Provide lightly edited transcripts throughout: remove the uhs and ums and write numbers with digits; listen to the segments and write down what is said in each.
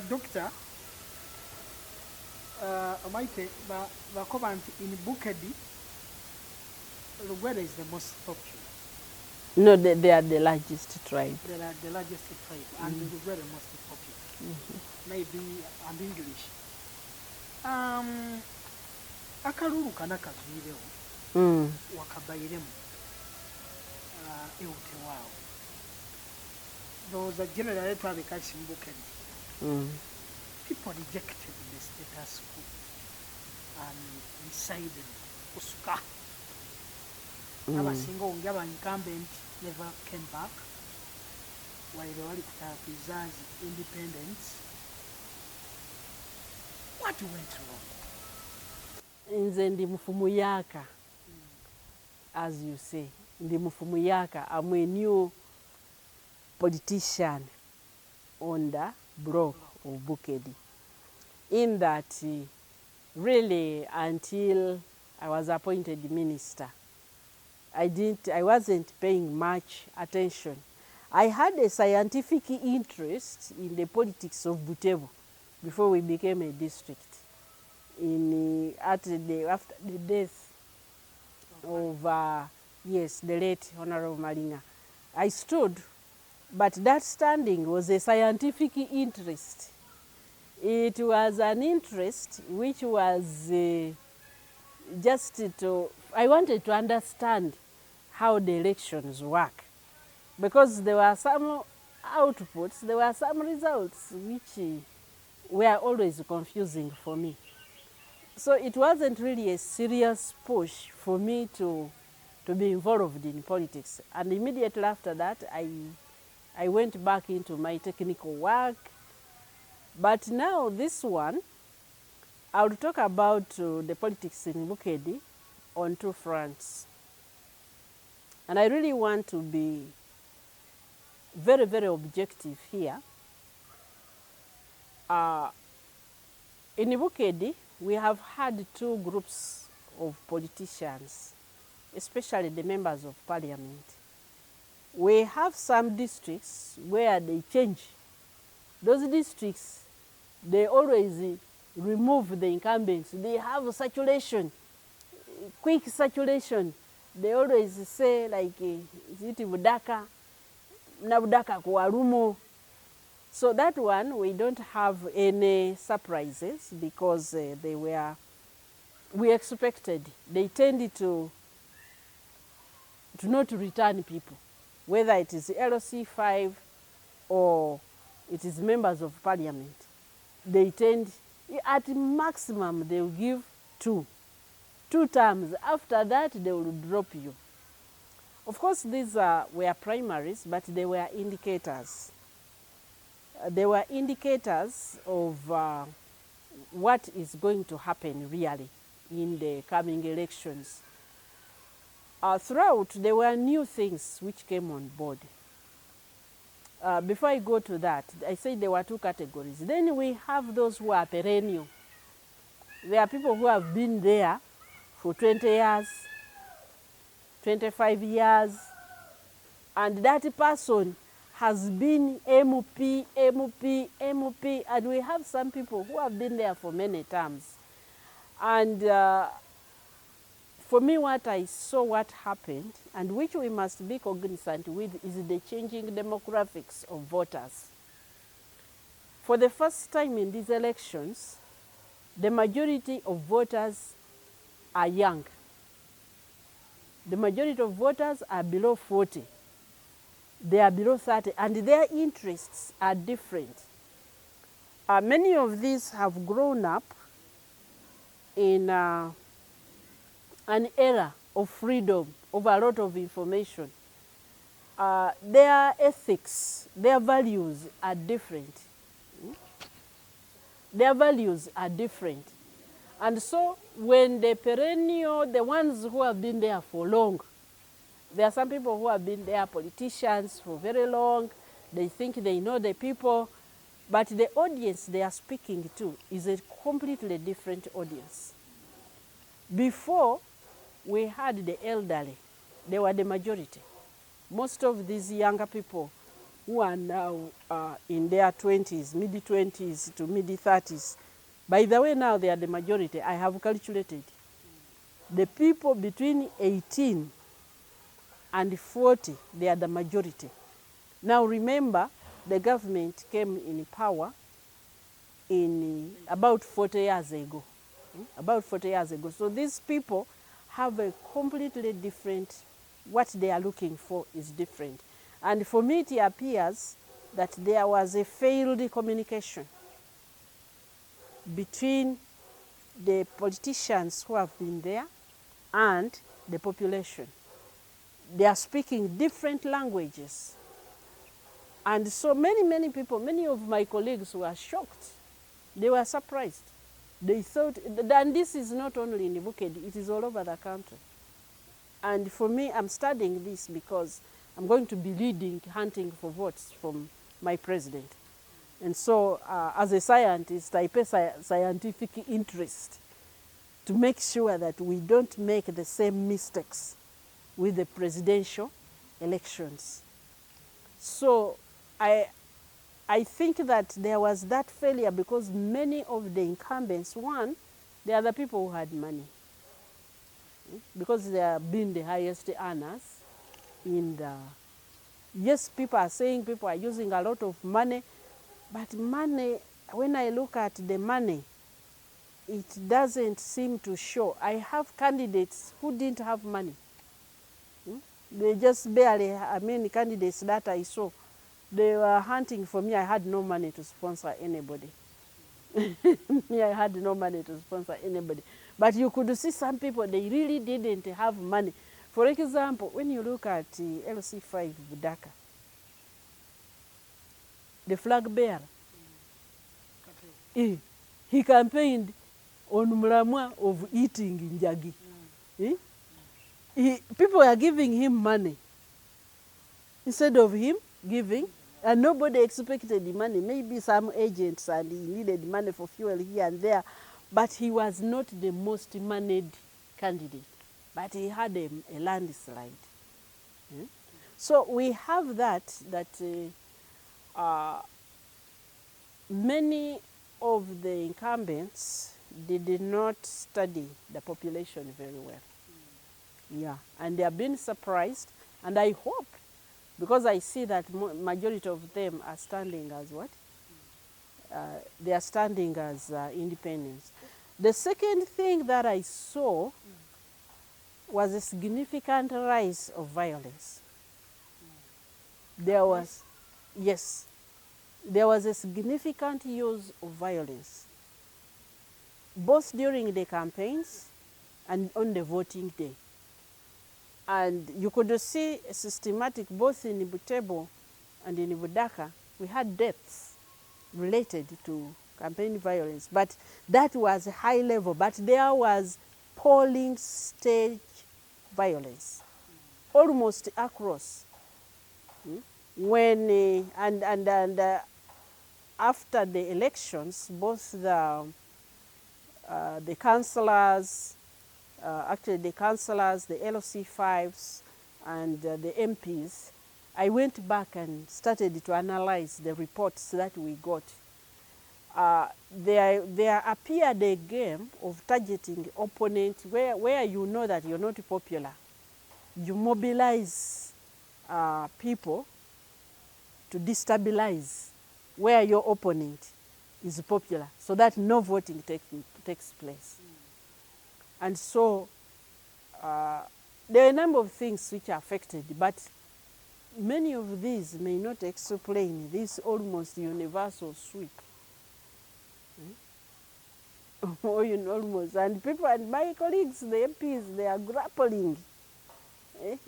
Doctor, Omaite, Bakoba in Bukedi, Lugwera is the most popular. No, they are the largest tribe. They are the largest tribe, and Lugwera most popular. Maybe and English. Akalulu kanaka virewo wakabairemu ewute wao. Those are generally twabekasi in Bukedi. People rejected the status quo and decided kusuka. Abasinga ongaba incumbent never came back while they were kutakizazi independence. What went wrong? Nze ndi mufumu yaka, as you say. Ndi mufumu yaka. I'm a new politician on the block of Bukedi. In that, really, until I was appointed minister, I wasn't paying much attention. I had a scientific interest in the politics of Butebu before we became a district. After the death of the late Honorable Malinga, I stood, but that standing was a scientific interest. It was an interest which was I wanted to understand how the elections work, because there were some outputs, there were some results which were always confusing for me. So it wasn't really a serious push for me to be involved in politics. And immediately after that, I went back into my technical work. But now this one, I will talk about the politics in Bukedi on two fronts. And I really want to be very, very objective here. In Bukedi, we have had two groups of politicians, especially the members of parliament. We have some districts where they change. Those districts, they always remove the incumbents. They have saturation, quick saturation. They always say, like, is it Budaka, na Budaka Kuarumo. So that one, we don't have any surprises because we expected. They tended to not return people, whether it is LC5 or it is members of parliament. They tend, at maximum, they will give two terms. After that, they will drop you. Of course, these were primaries, but they were indicators. They were indicators of what is going to happen really in the coming elections. Throughout, there were new things which came on board. Before I go to that, I said there were two categories. Then we have those who are perennial. There are people who have been there for 20 years, 25 years, and that person has been MP, and we have some people who have been there for many terms. And for me, what I saw what happened, and which we must be cognizant with, is the changing demographics of voters. For the first time in these elections, the majority of voters are young. The majority of voters are below 40. They are below 30, and their interests are different. Many of these have grown up in an era of freedom, of a lot of information. Their ethics, their values are different. Their values are different. And so when the perennial, the ones who have been there for long, there are some people who have been there, politicians, for very long. They think they know the people. But the audience they are speaking to is a completely different audience. Before, we had the elderly. They were the majority. Most of these younger people who are now in their 20s, mid-20s to mid-30s. By the way, now they are the majority. I have calculated. The people between 18 and 40, they are the majority. Now remember, the government came in power in about 40 years ago. About 40 years ago. So these people have a completely different, what they are looking for is different. And for me, it appears that there was a failed communication between the politicians who have been there and the population. They are speaking different languages. And so many people, many of my colleagues were shocked. They were surprised. They thought, and this is not only in Bukedi, it is all over the country. And for me, I'm studying this because I'm going to be leading hunting for votes from my president. And so as a scientist, I pay scientific interest to make sure that we don't make the same mistakes with the presidential elections. So I think that there was that failure because many of the incumbents, one, they are the people who had money. Because they have been the highest earners in the... Yes, people are saying people are using a lot of money, but money, when I look at the money, it doesn't seem to show. I have candidates who didn't have money. They just barely, candidates that I saw, they were hunting for me. I had no money to sponsor anybody. Me, I had no money to sponsor anybody. But you could see some people, they really didn't have money. For example, when you look at LC5 Budaka, the flag bearer, he campaigned on Mramwa of eating njagi. People are giving him money instead of him giving, and nobody expected the money. Maybe some agents and he needed money for fuel here and there, but he was not the most moneyed candidate. But he had a landslide. So we have that many of the incumbents did not study the population very well. Yeah, and they have been surprised, and I hope, because I see that majority of them are standing as what? They are standing as independents. The second thing that I saw was a significant rise of violence. There was, yes, there was a significant use of violence, both during the campaigns and on the voting day. And you could see a systematic, both in Butebo and in Budaka, we had deaths related to campaign violence. But that was high level, but there was polling stage violence, almost across. When, after the elections, both the councillors, actually the councillors, the LC5s, and the MPs, I went back and started to analyze the reports that we got. There appeared a game of targeting opponents where you know that you're not popular. You mobilize people to destabilize where your opponent is popular so that no voting takes place. And so there are a number of things which are affected, but many of these may not explain this almost universal sweep. Almost. And people, and my colleagues, the MPs, they are grappling.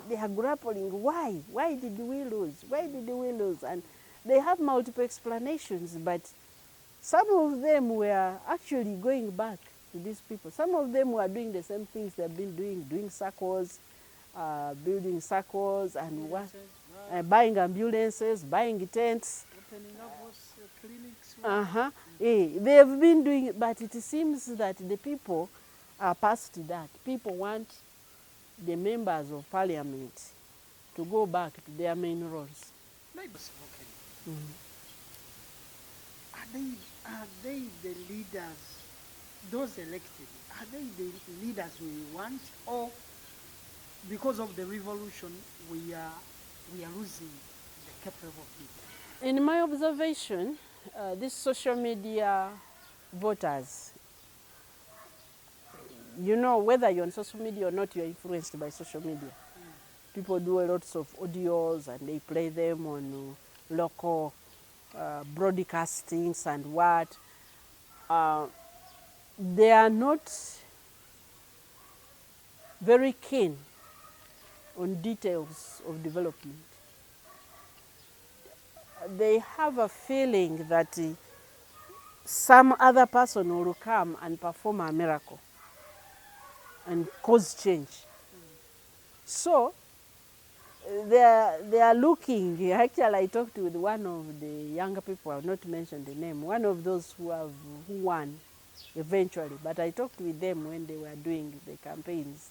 They are grappling. Why? Why did we lose? Why did we lose? And they have multiple explanations, but some of them were actually going back to these people. Some of them were doing the same things they've been doing circles, building circles, and buying ambulances, buying tents. Opening up clinics. They have been doing it, but it seems that the people are past that. People want the members of parliament to go back to their main roles. Okay. Are they the leaders, those elected, are they the leaders we want, or because of the revolution we are losing the capable people? In my observation, these social media voters, you know, whether you're on social media or not, you're influenced by social media. People do a lots of audios and they play them on local broadcastings and what. They are not very keen on details of development. They have a feeling that some other person will come and perform a miracle and cause change. So they are looking. Actually, I talked with one of the younger people, I will not mention the name, one of those who won eventually, but I talked with them when they were doing the campaigns.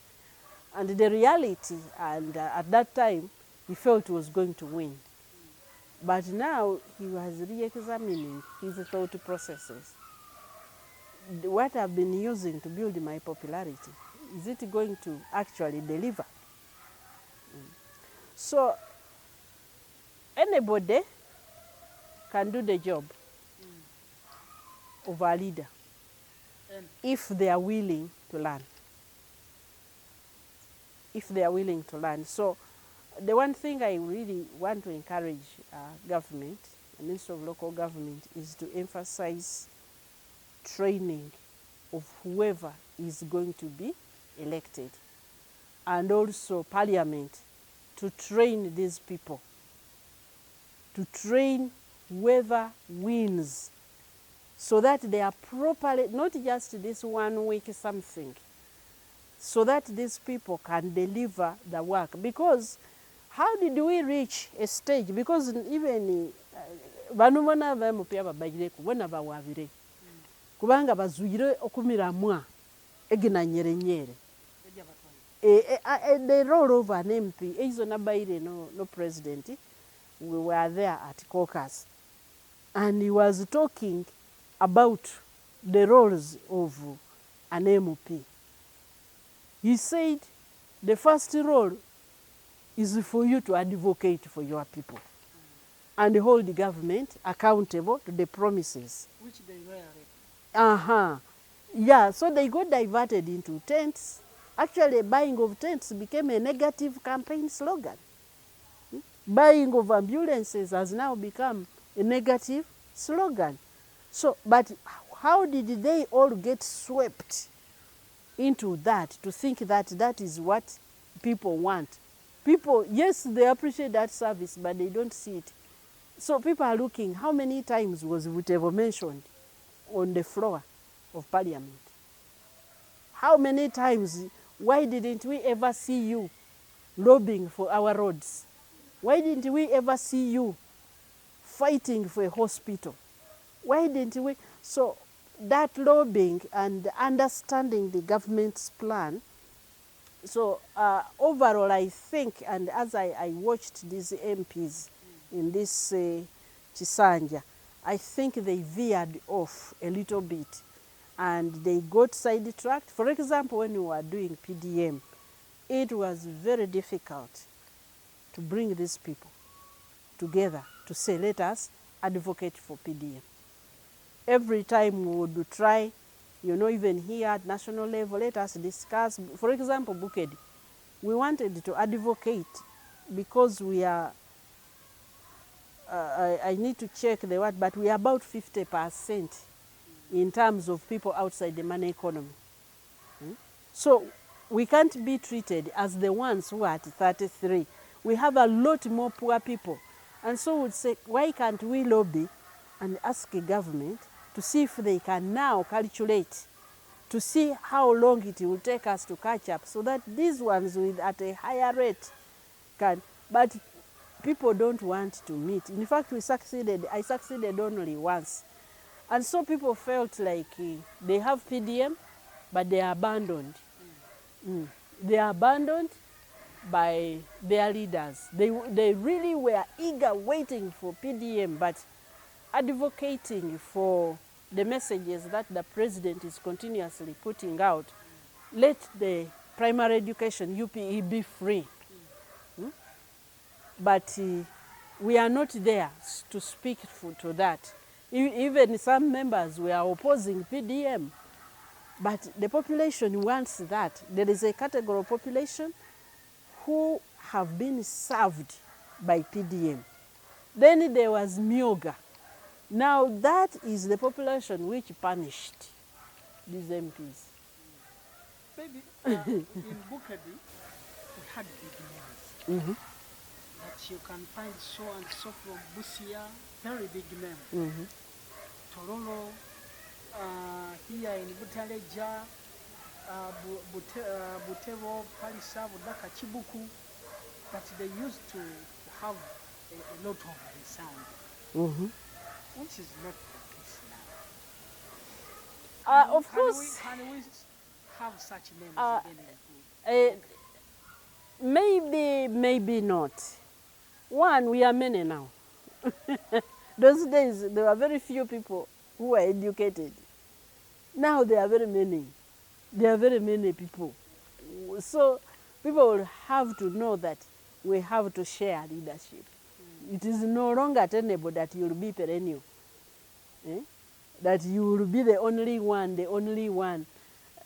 And the reality, and at that time, he felt he was going to win. But now he was re-examining his thought processes. What I've been using to build my popularity, is it going to actually deliver? So anybody can do the job of a leader if they are willing to learn. If they are willing to learn. So the one thing I really want to encourage government, the Ministry of Local Government, is to emphasize training of whoever is going to be elected, and also Parliament to train these people, to train whoever wins, so that they are properly, not just this 1 week something, so that these people can deliver the work. Because how did we reach a stage? Because even bano bana bamupya babagire kubona bawabire kubanga bazuire okumiramwa egina nyere they roll over an MP ezo nabaire no president. We were there at caucus and he was talking about the roles of an MP. He said the first role is for you to advocate for your people and hold the government accountable to the promises. Which they were. Yeah, so they got diverted into tents. Actually, buying of tents became a negative campaign slogan. Buying of ambulances has now become a negative slogan. So, but how did they all get swept into that, to think that that is what people want? People, yes, they appreciate that service, but they don't see it. So people are looking, how many times was Vutevo mentioned on the floor of Parliament? How many times, why didn't we ever see you lobbying for our roads? Why didn't we ever see you fighting for a hospital? Why didn't we? So that lobbying and understanding the government's plan. So overall, I think, and as I watched these MPs in this Chisanja, I think they veered off a little bit and they got sidetracked. For example, when we were doing PDM, it was very difficult to bring these people together to say, let us advocate for PDM. Every time we would try, you know, even here at national level, let us discuss. For example, Bukedi, we wanted to advocate because we are, I need to check the word, but we are about 50% in terms of people outside the money economy. So we can't be treated as the ones who are at 33. We have a lot more poor people. And so we'd say, why can't we lobby and ask the government to see if they can now calculate, to see how long it will take us to catch up, so that these ones with at a higher rate can. But people don't want to meet. In fact, I succeeded only once. And so people felt like they have PDM, but they are abandoned. They are abandoned, by their leaders. They really were eager waiting for PDM, but advocating for the messages that the president is continuously putting out. Let the primary education, UPE, be free. But we are not there to speak to that. Even some members were opposing PDM, but the population wants that. There is a category of population who have been served by PDM. Then there was Myoga. Now that is the population which punished these MPs. Maybe in Bukedi, we had big names. That you can find so and so from Busia, very big name. Torolo, here in Butaleja, Butevo, Palisa, Budaka, Chibuku, but they used to have a lot of the sound, which is not the case now. Of course, can we have such names again? Maybe, maybe not. One, we are many now. Those days, there were very few people who were educated. Now there are very many. There are very many people. So people will have to know that we have to share leadership. It is no longer tenable that you will be perennial. That you will be the only one.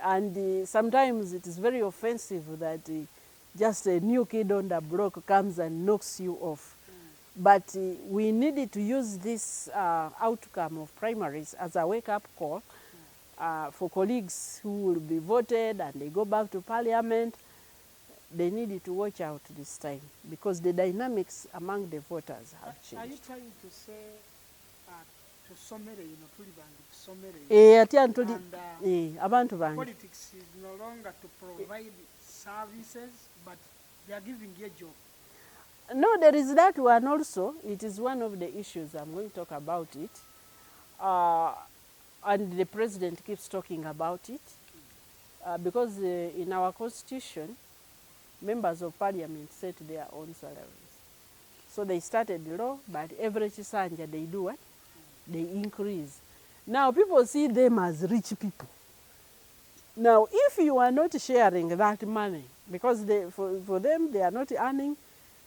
And sometimes it is very offensive that just a new kid on the block comes and knocks you off. But we needed to use this outcome of primaries as a wake-up call for colleagues who will be voted and they go back to parliament. They needed to watch out this time because the dynamics among the voters have changed. Are you trying to say to somebody, and politics is no longer to provide services, but they are giving you a job? No, there is that one also. It is one of the issues. I'm going to talk about it. And the president keeps talking about it. Because in our constitution, members of parliament set their own salaries. So they started low, but every Chisanja they do what? They increase. Now people see them as rich people. Now if you are not sharing that money, because for them they are not earning,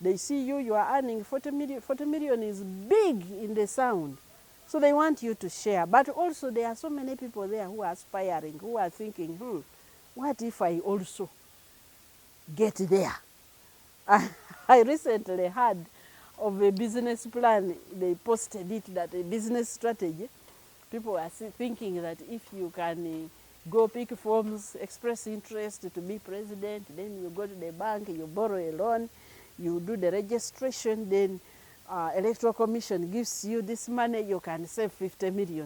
they see you are earning 40 million. 40 million is big in the sound. So they want you to share. But also there are so many people there who are aspiring, who are thinking, what if I also get there? I recently heard of a business plan. They posted it, that a business strategy. People are thinking that if you can go pick forms, express interest to be president, then you go to the bank, you borrow a loan, you do the registration, then Electoral Commission gives you this money, you can save 50 million.